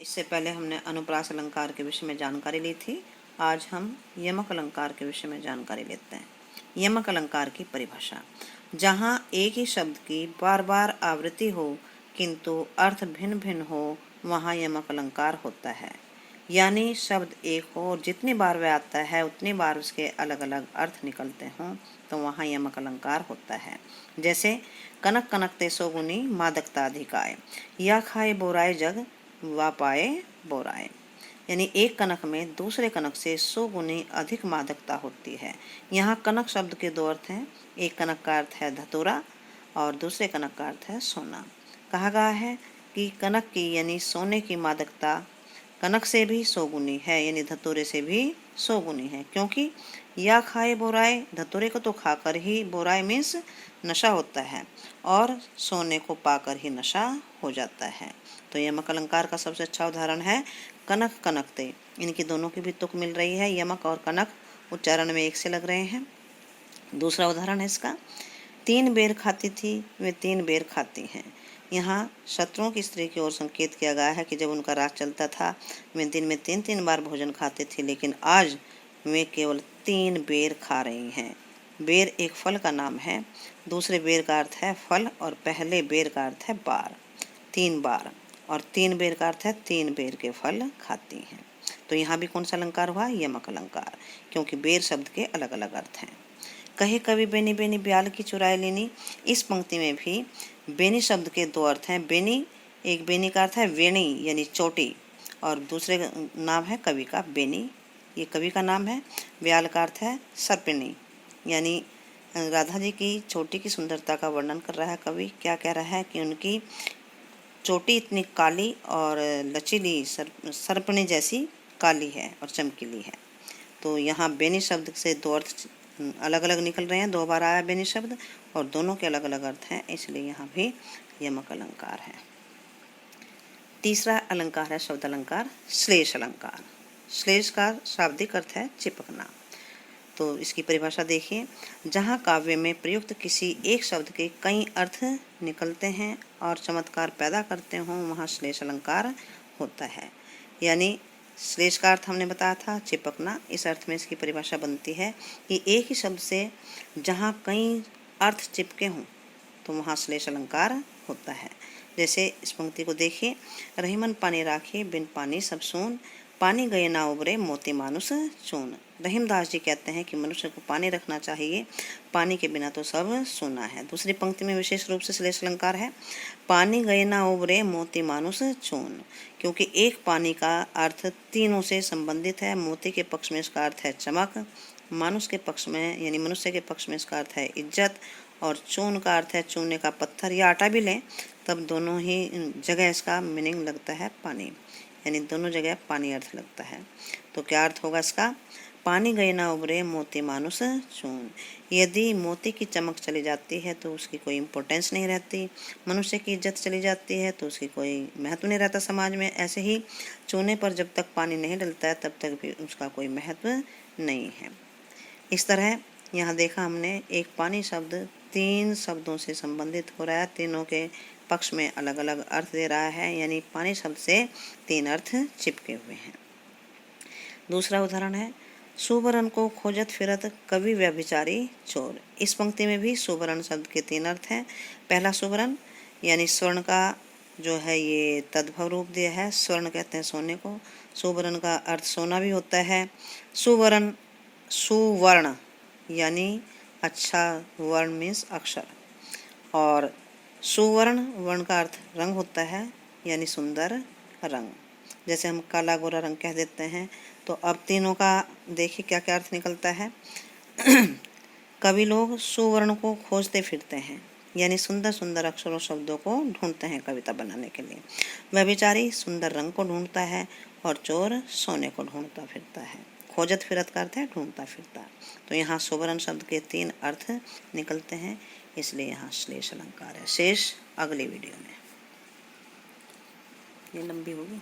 इससे पहले हमने अनुप्रास अलंकार के विषय में जानकारी ली थी। आज हम यमक अलंकार के विषय में जानकारी लेते हैं। यमक अलंकार की परिभाषा, जहाँ एक ही शब्द की बार बार आवृत्ति हो किंतु अर्थ भिन्न भिन्न हो, वहाँ यमक अलंकार होता है। यानी शब्द एक हो और जितनी बार वह आता है उतनी बार उसके अलग अलग अर्थ निकलते हों, तो वहाँ यमक अलंकार होता है। जैसे कनक कनकते सोगुनी मादकता अधिकाय, या खाए बोराए जग वा पाए बोराए। यानी एक कनक में दूसरे कनक से 100 गुनी अधिक मादकता होती है। यहाँ कनक शब्द के दो अर्थ हैं। एक कनक का अर्थ है धतूरा और दूसरे कनक का अर्थ है सोना। कहा गया है कि कनक की यानी सोने की मादकता कनक से भी 100 गुनी है, यानी धतूरे से भी 100 गुनी है। क्योंकि या खाए बोराए, धतूरे को तो खाकर ही बोराए मीन्स नशा होता है और सोने को पाकर ही नशा हो जाता है। तो यमक अलंकार का सबसे अच्छा उदाहरण है कनक कनकते। इनकी दोनों की भी तुक मिल रही है। यमक और कनक उच्चारण में एक से लग रहे हैं। दूसरा उदाहरण है इसका, 3 बेर खाती थी वे 3 बेर खाती हैं। यहाँ शत्रुओं की स्त्री की ओर संकेत किया गया है कि जब उनका राज चलता था वे दिन में 3-3 बार भोजन खाते थे, लेकिन आज वे केवल 3 बेर खा रही हैं। बेर एक फल का नाम है। दूसरे बेर का अर्थ है फल और पहले बेर का अर्थ है बार, 3 बार, और 3 बेर का अर्थ है 3 बेर के फल खाती हैं। तो यहाँ भी कौन सा अलंकार हुआ? यमक अलंकार, क्योंकि बेर शब्द के अलग अलग अर्थ हैं। कहे कवि बेनी बेनी ब्याल की चुराई लेनी, इस पंक्ति में भी बेनी शब्द के दो अर्थ हैं। बेनी, एक बेनी का अर्थ है वेणी यानी चोटी, और दूसरे नाम है कवि का बेनी, ये कवि का नाम है। ब्याल का अर्थ है सर्पिणी, यानी राधा जी की चोटी की सुंदरता का वर्णन कर रहा है कवि। क्या कह रहा है कि उनकी चोटी इतनी काली और लचीली, सर्पणी जैसी काली है और चमकीली है। तो यहाँ बेनी शब्द से दो अर्थ अलग अलग निकल रहे हैं। 2 बार आया बेनी शब्द और दोनों के अलग अलग अर्थ हैं, इसलिए यहाँ भी यमक अलंकार है। तीसरा अलंकार है शब्द अलंकार श्लेष अलंकार। श्लेष का शाब्दिक अर्थ है चिपकना। तो इसकी परिभाषा देखिए, जहाँ काव्य में प्रयुक्त किसी एक शब्द के कई अर्थ निकलते हैं और चमत्कार पैदा करते हों, वहाँ श्लेष अलंकार होता है। यानी श्लेष का अर्थ हमने बताया था चिपकना। इस अर्थ में इसकी परिभाषा बनती है कि एक ही शब्द से जहाँ कई अर्थ चिपके हों तो वहाँ श्लेष अलंकार होता है। जैसे इस पंक्ति को देखिए, रहीमन पानी राखे बिन पानी सब सून, पानी गए ना उबरे मोती मानुष चून। रहीमदास जी कहते हैं कि मनुष्य को पानी रखना चाहिए, पानी के बिना तो सब सूना है। दूसरी पंक्ति में विशेष रूप से श्लेष अलंकार है, पानी गए ना उबरे मोती मानुष चून, क्योंकि एक पानी का अर्थ तीनों से संबंधित है। मोती के पक्ष में इसका अर्थ है चमक, मानुष के पक्ष में यानी मनुष्य के पक्ष में इसका अर्थ है इज्जत, और चून का अर्थ है चूने का पत्थर या आटा भी लें तब दोनों ही जगह इसका मीनिंग लगता है पानी, यानी दोनों जगह पानी अर्थ लगता है। तो क्या अर्थ होगा इसका? पानी गए ना उबरे मोती मानुष चून। यदि मोती की चमक चली जाती है तो उसकी कोई इम्पोर्टेंस नहीं रहती, मनुष्य की इज्जत चली जाती है तो उसकी कोई महत्व नहीं रहता समाज में। ऐसे ही चूने पर जब तक पानी नहीं डलता है तब तक भी उसका कोई महत्व नहीं है। इस तरह यहाँ देखा हमने, एक पानी शब्द 3 शब्दों से संबंधित हो रहा है, तीनों के पक्ष में अलग अलग अर्थ दे रहा है, यानी पानी शब्द से 3 अर्थ चिपके हुए हैं। दूसरा उदाहरण है, सुवर्ण को खोजत फिरत कवि व्यभिचारी चोर। इस पंक्ति में भी सुवर्ण शब्द के 3 अर्थ हैं। पहला सुवर्ण यानी स्वर्ण का जो है ये तद्भव रूप दिया है, स्वर्ण कहते हैं सोने को। सुवर्ण का अर्थ सोना भी होता है। सुवर्ण, सुवर्ण यानी अच्छा, वर्ण मीन्स अक्षर, और सुवर्ण वर्ण का अर्थ रंग होता है, यानी सुंदर रंग। जैसे हम काला गोरा रंग कह देते हैं। तो अब तीनों का देखिए क्या क्या अर्थ निकलता है। कवि लोग सुवर्ण को खोजते फिरते हैं, यानी सुंदर सुंदर अक्षरों शब्दों को ढूंढते हैं कविता बनाने के लिए। व्यभिचारी सुंदर रंग को ढूंढता है और चोर सोने को ढूंढता फिरता है। खोजत फिरत का अर्थ है ढूंढता फिरता। तो यहाँ सुवर्ण शब्द के 3 अर्थ निकलते हैं, इसलिए यहाँ श्लेष अलंकार है। शेष अगली वीडियो में। ये लंबी होगी।